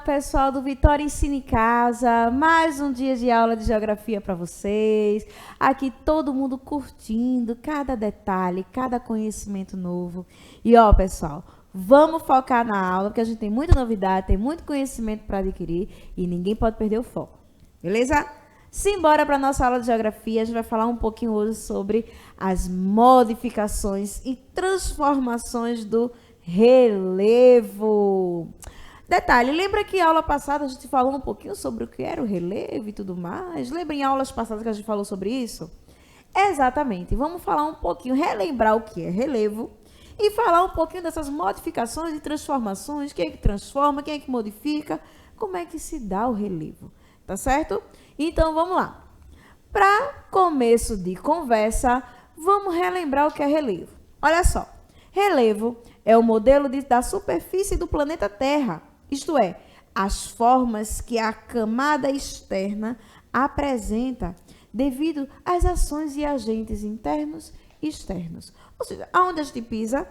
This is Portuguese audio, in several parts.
pessoal do Vitória Ensina em Casa, mais um dia de aula de geografia para vocês. Aqui todo mundo curtindo cada detalhe, cada conhecimento novo. E ó, pessoal, vamos focar na aula, porque a gente tem muita novidade, tem muito conhecimento para adquirir e ninguém pode perder o foco. Beleza? Simbora para a nossa aula de geografia, a gente vai falar um pouquinho hoje sobre as modificações e transformações do relevo. Detalhe, lembra que a aula passada a gente falou um pouquinho sobre o que era o relevo e tudo mais? Lembra em aulas passadas que a gente falou sobre isso? Exatamente, vamos falar um pouquinho, relembrar o que é relevo e falar um pouquinho dessas modificações e transformações, quem é que transforma, quem é que modifica, como é que se dá o relevo, tá certo? Então, vamos lá. Para começo de conversa, vamos relembrar o que é relevo. Olha só, relevo é o modelo da superfície do planeta Terra, isto é, as formas que a camada externa apresenta devido às ações e agentes internos e externos. Ou seja, aonde a gente pisa,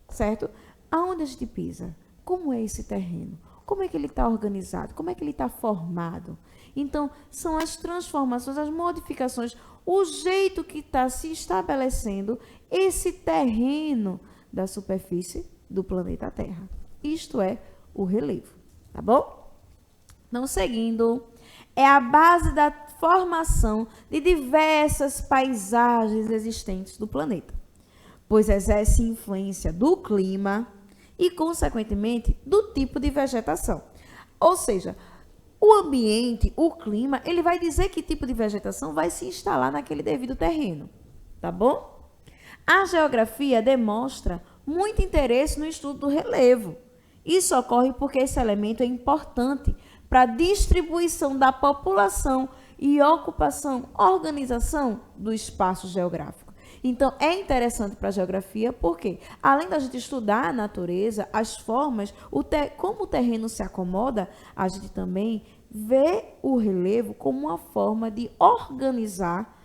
certo? Aonde a gente pisa? Como é esse terreno? Como é que ele está organizado? Como é que ele está formado? Então, são as transformações, as modificações, o jeito que está se estabelecendo esse terreno da superfície do planeta Terra. Isto é o relevo, tá bom? Então, seguindo, é a base da formação de diversas paisagens existentes do planeta, pois exerce influência do clima e, consequentemente, do tipo de vegetação. Ou seja, o ambiente, o clima, ele vai dizer que tipo de vegetação vai se instalar naquele devido terreno, tá bom? A geografia demonstra muito interesse no estudo do relevo. Isso ocorre porque esse elemento é importante para a distribuição da população e ocupação, organização do espaço geográfico. Então, é interessante para a geografia porque, além da gente estudar a natureza, as formas, como o terreno se acomoda, a gente também vê o relevo como uma forma de organizar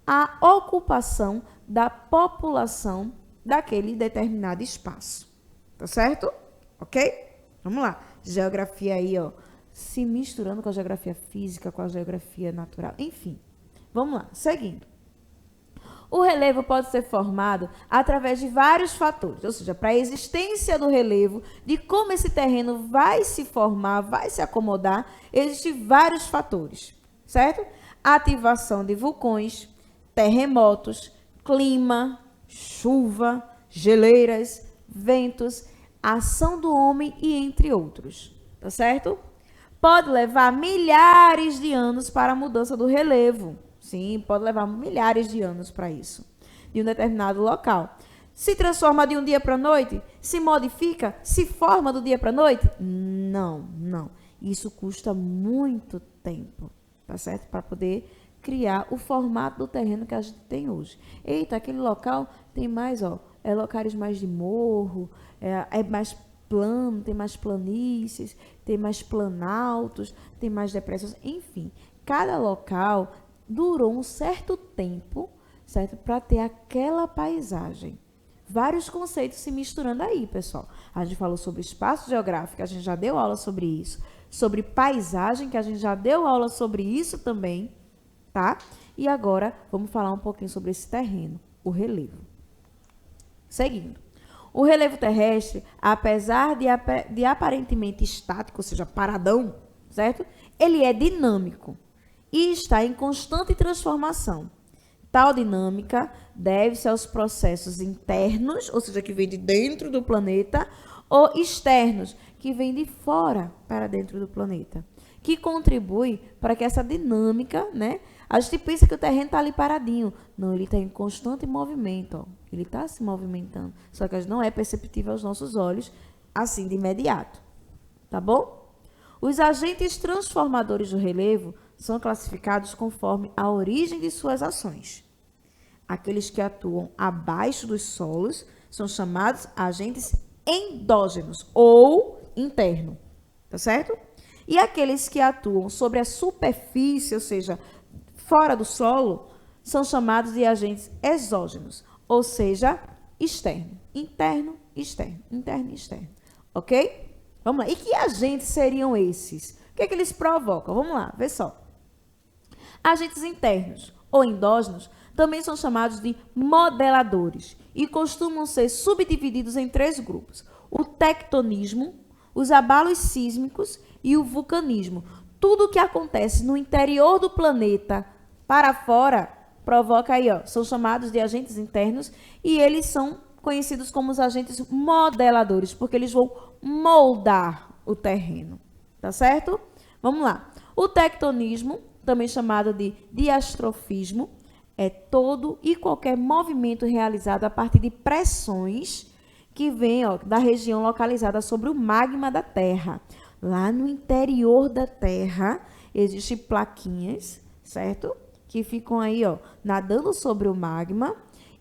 a ocupação da população daquele determinado espaço. Tá certo? Ok? Vamos lá. Geografia aí, ó, se misturando com a geografia física, com a geografia natural, enfim. Vamos lá, seguindo. O relevo pode ser formado através de vários fatores, ou seja, para a existência do relevo, de como esse terreno vai se formar, vai se acomodar, existem vários fatores, certo? Ativação de vulcões, terremotos, clima, chuva, geleiras, ventos, ação do homem e entre outros, tá certo? Pode levar milhares de anos para a mudança do relevo. Sim, pode levar milhares de anos para isso, de um determinado local. Se transforma de um dia para a noite? Se modifica? Se forma do dia para a noite? Não, não. Isso custa muito tempo, tá certo? Para poder criar o formato do terreno que a gente tem hoje. Eita, aquele local tem mais, ó, locais mais de morro, é mais plano, tem mais planícies, tem mais planaltos, tem mais depressões, enfim. Cada local durou um certo tempo, certo? Para ter aquela paisagem. Vários conceitos se misturando aí, pessoal. A gente falou sobre espaço geográfico, a gente já deu aula sobre isso. Sobre paisagem, que a gente já deu aula sobre isso também, tá? E agora, vamos falar um pouquinho sobre esse terreno, o relevo. Seguindo. O relevo terrestre, apesar de aparentemente estático, ou seja, paradão, certo? Ele é dinâmico e está em constante transformação. Tal dinâmica deve-se aos processos internos, ou seja, que vem de dentro do planeta, ou externos, que vem de fora para dentro do planeta, que contribui para que essa dinâmica, né? A gente pensa que o terreno está ali paradinho. Não, ele está em constante movimento, ó. Ele está se movimentando, só que não é perceptível aos nossos olhos, assim, de imediato. Tá bom? Os agentes transformadores do relevo são classificados conforme a origem de suas ações. Aqueles que atuam abaixo dos solos são chamados agentes endógenos ou interno, tá certo? E aqueles que atuam sobre a superfície, ou seja, fora do solo, são chamados de agentes exógenos, ou seja, externo, interno e externo, ok? Vamos lá. E que agentes seriam esses? O que é que eles provocam? Vamos lá, vê só. Agentes internos ou endógenos também são chamados de modeladores e costumam ser subdivididos em 3 grupos: o tectonismo, os abalos sísmicos e o vulcanismo. Tudo o que acontece no interior do planeta para fora provoca aí, ó, são chamados de agentes internos e eles são conhecidos como os agentes modeladores, porque eles vão moldar o terreno, tá certo? Vamos lá. O tectonismo, também chamado de diastrofismo, é todo e qualquer movimento realizado a partir de pressões que vêm, ó, da região localizada sobre o magma da Terra. Lá no interior da Terra, existem plaquinhas, certo? Que ficam aí, ó, nadando sobre o magma,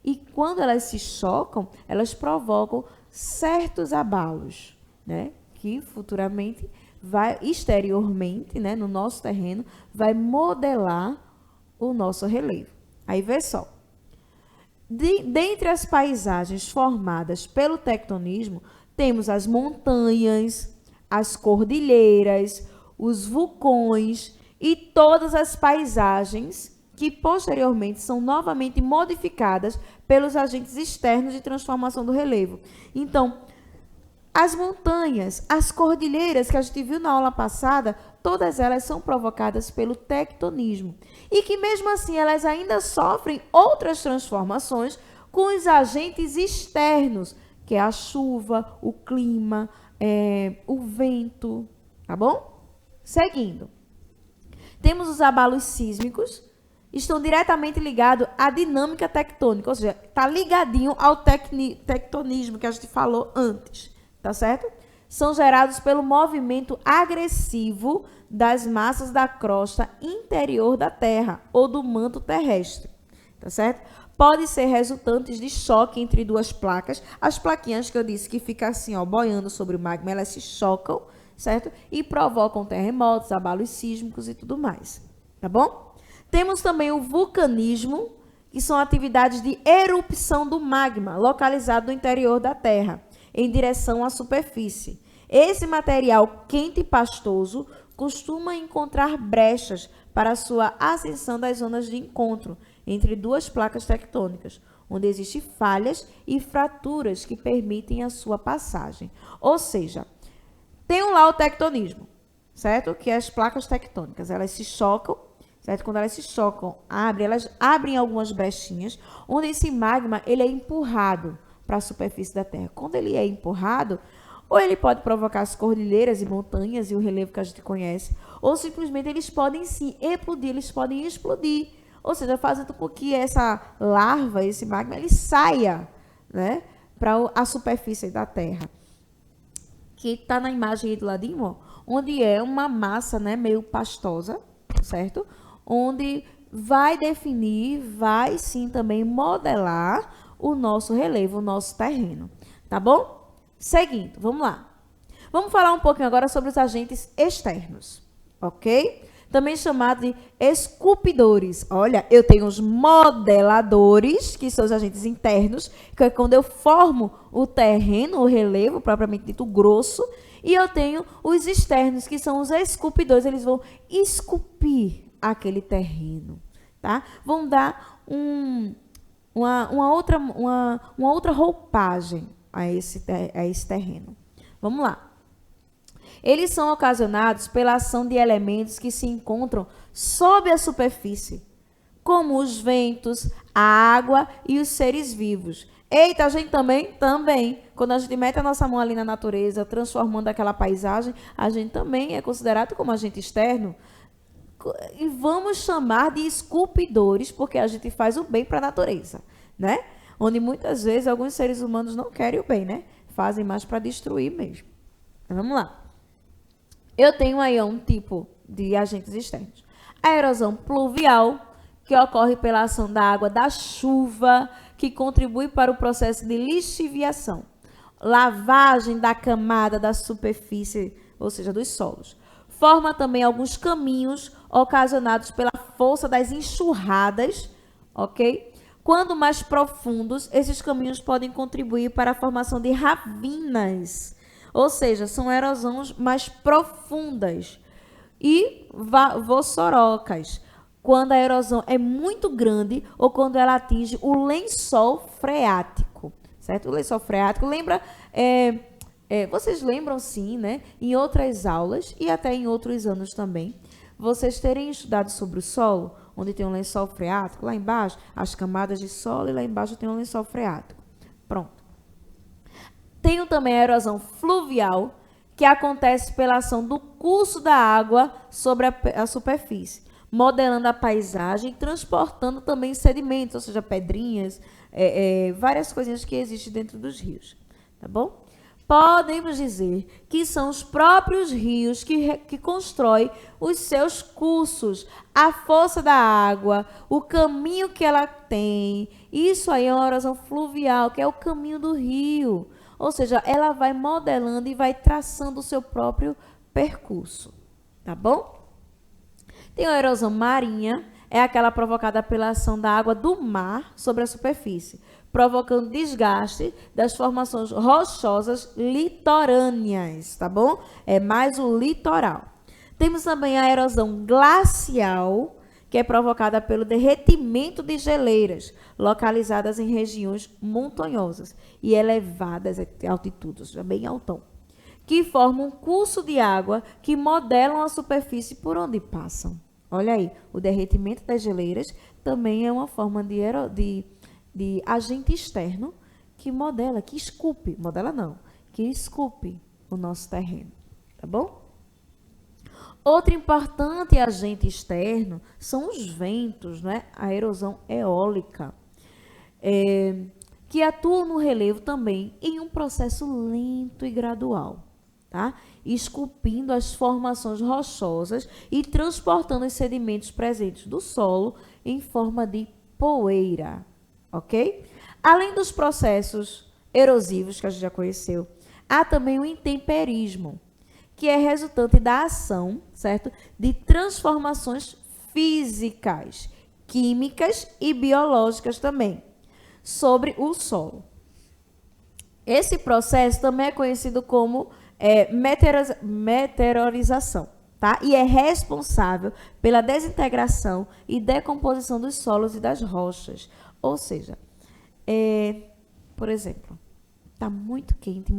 e quando elas se chocam, elas provocam certos abalos, né? Que futuramente vai, exteriormente, né, no nosso terreno, vai modelar o nosso relevo. Aí vê só. Dentre as paisagens formadas pelo tectonismo, temos as montanhas, as cordilheiras, os vulcões e todas as paisagens que posteriormente são novamente modificadas pelos agentes externos de transformação do relevo. Então, as montanhas, as cordilheiras que a gente viu na aula passada, todas elas são provocadas pelo tectonismo. E que mesmo assim elas ainda sofrem outras transformações com os agentes externos, que é a chuva, o clima, o vento, tá bom? Seguindo. Temos os abalos sísmicos, estão diretamente ligados à dinâmica tectônica, ou seja, está ligadinho ao tectonismo que a gente falou antes, tá certo? São gerados pelo movimento agressivo das massas da crosta interior da Terra ou do manto terrestre, tá certo? Pode ser resultantes de choque entre 2 placas. As plaquinhas que eu disse que ficam assim, ó, boiando sobre o magma, elas se chocam, certo? E provocam terremotos, abalos sísmicos e tudo mais, tá bom? Temos também o vulcanismo, que são atividades de erupção do magma, localizado no interior da Terra, em direção à superfície. Esse material quente e pastoso costuma encontrar brechas para a sua ascensão das zonas de encontro entre 2 placas tectônicas, onde existem falhas e fraturas que permitem a sua passagem. Ou seja, tem lá o tectonismo, certo? Que é as placas tectônicas, elas se chocam, certo? Quando elas se chocam, elas abrem algumas brechinhas, onde esse magma ele é empurrado para a superfície da Terra. Quando ele é empurrado, ou ele pode provocar as cordilheiras e montanhas e o relevo que a gente conhece, ou simplesmente eles podem sim explodir, ou seja, fazendo com que essa larva, esse magma, ele saia, né, para a superfície da Terra. Que está na imagem aí do ladinho, ó, onde é uma massa, né, meio pastosa, certo? Onde vai definir, vai sim também modelar o nosso relevo, o nosso terreno, tá bom? Seguindo, vamos lá. Vamos falar um pouquinho agora sobre os agentes externos, ok? Também chamado de esculpidores. Olha, eu tenho os modeladores, que são os agentes internos, que é quando eu formo o terreno, o relevo, propriamente dito, grosso, e eu tenho os externos, que são os esculpidores, eles vão esculpir aquele terreno, tá? Vão dar uma outra roupagem a esse terreno. Vamos lá. Eles são ocasionados pela ação de elementos que se encontram sob a superfície, como os ventos, a água e os seres vivos. Eita, a gente também, quando a gente mete a nossa mão ali na natureza, transformando aquela paisagem, a gente também é considerado como agente externo. E vamos chamar de esculpidores, porque a gente faz o bem para a natureza, né? Onde muitas vezes alguns seres humanos não querem o bem, né? Fazem mais para destruir mesmo. Então, vamos lá. Eu tenho aí um tipo de agentes externos. A erosão pluvial, que ocorre pela ação da água da chuva, que contribui para o processo de lixiviação. Lavagem da camada da superfície, ou seja, dos solos. Forma também alguns caminhos ocasionados pela força das enxurradas, ok? Quando mais profundos, esses caminhos podem contribuir para a formação de ravinas, Ou seja, são erosões mais profundas. E vossorocas, quando a erosão é muito grande ou quando ela atinge o lençol freático, certo? O lençol freático, lembra, vocês lembram sim, né? Em outras aulas e até em outros anos também, vocês terem estudado sobre o solo, onde tem um lençol freático, lá embaixo, as camadas de solo e lá embaixo tem um lençol freático. Pronto. Tem também a erosão fluvial, que acontece pela ação do curso da água sobre a superfície, modelando a paisagem, transportando também sedimentos, ou seja, pedrinhas, várias coisinhas que existem dentro dos rios, tá bom? Podemos dizer que são os próprios rios que constroem os seus cursos, a força da água, o caminho que ela tem. Isso aí é uma erosão fluvial, que é o caminho do rio. Ou seja, ela vai modelando e vai traçando o seu próprio percurso, tá bom? Tem a erosão marinha, é aquela provocada pela ação da água do mar sobre a superfície, provocando desgaste das formações rochosas litorâneas, tá bom? É mais o litoral. Temos também a erosão glacial, que é provocada pelo derretimento de geleiras, localizadas em regiões montanhosas e elevadas altitudes, bem altão, que formam um curso de água que modelam a superfície por onde passam. Olha aí, o derretimento das geleiras também é uma forma de agente externo que modela, que esculpe, modela não, que esculpe o nosso terreno, tá bom? Outro importante agente externo são os ventos, né? A erosão eólica, que atuam no relevo também em um processo lento e gradual, tá? Esculpindo as formações rochosas e transportando os sedimentos presentes do solo em forma de poeira, ok? Além dos processos erosivos que a gente já conheceu, há também o intemperismo, que é resultante da ação, certo? De transformações físicas, químicas e biológicas também, sobre o solo. Esse processo também é conhecido como meteorização, tá? E é responsável pela desintegração e decomposição dos solos e das rochas. Ou seja, por exemplo, está muito quente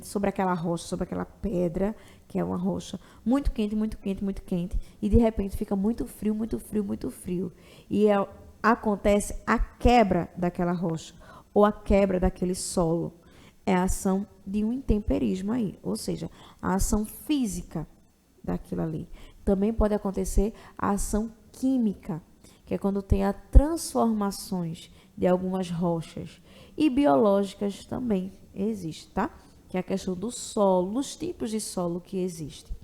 sobre aquela rocha, sobre aquela pedra, que é uma rocha, muito quente, e de repente fica muito frio. E acontece a quebra daquela rocha, ou a quebra daquele solo. É a ação de um intemperismo aí, ou seja, a ação física daquilo ali. Também pode acontecer a ação química, que é quando tem as transformações de algumas rochas, e biológicas também existe, tá? Que é a questão do solo, dos tipos de solo que existem.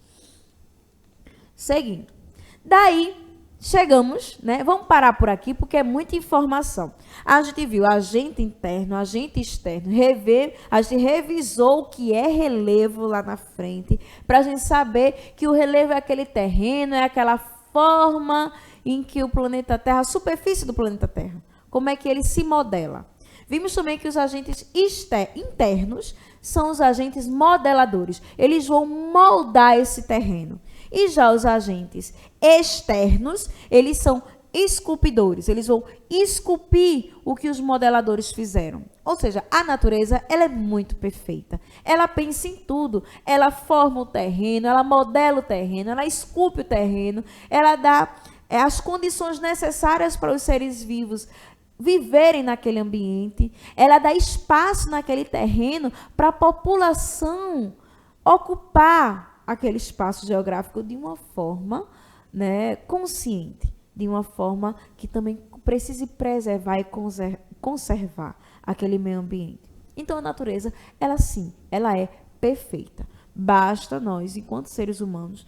Seguindo. Daí, chegamos, né? Vamos parar por aqui, porque é muita informação. A gente viu agente interno, agente externo, a gente revisou o que é relevo lá na frente, para a gente saber que o relevo é aquele terreno, é aquela forma em que o planeta Terra, a superfície do planeta Terra, como é que ele se modela. Vimos também que os agentes internos são os agentes modeladores. Eles vão moldar esse terreno. E já os agentes externos, eles são esculpidores. Eles vão esculpir o que os modeladores fizeram. Ou seja, a natureza, ela é muito perfeita. Ela pensa em tudo. Ela forma o terreno, ela modela o terreno, ela esculpe o terreno, ela dá as condições necessárias para os seres vivos viverem naquele ambiente, ela dá espaço naquele terreno para a população ocupar aquele espaço geográfico de uma forma, né, consciente, de uma forma que também precise preservar e conservar aquele meio ambiente. Então a natureza, ela sim, ela é perfeita. Basta nós, enquanto seres humanos,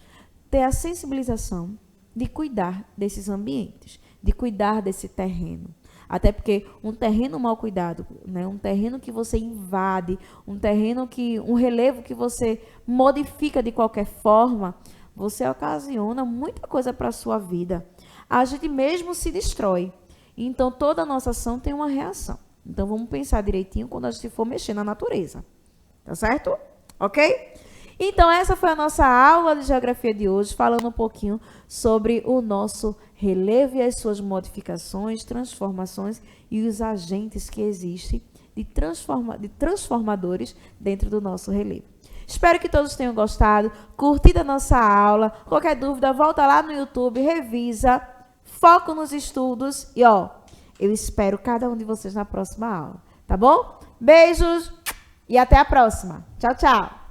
ter a sensibilização de cuidar desses ambientes, de cuidar desse terreno. Até porque um terreno mal cuidado, né, um terreno que você invade, um relevo que você modifica de qualquer forma, você ocasiona muita coisa para a sua vida. A gente mesmo se destrói. Então, toda a nossa ação tem uma reação. Então, vamos pensar direitinho quando a gente for mexer na natureza. Tá certo? ok? Então, essa foi a nossa aula de geografia de hoje, falando um pouquinho sobre o nosso relevo e as suas modificações, transformações e os agentes que existem de transformadores dentro do nosso relevo. Espero que todos tenham gostado, curtido a nossa aula. Qualquer dúvida, volta lá no YouTube, revisa, foco nos estudos e, eu espero cada um de vocês na próxima aula, tá bom? Beijos e até a próxima. Tchau, tchau.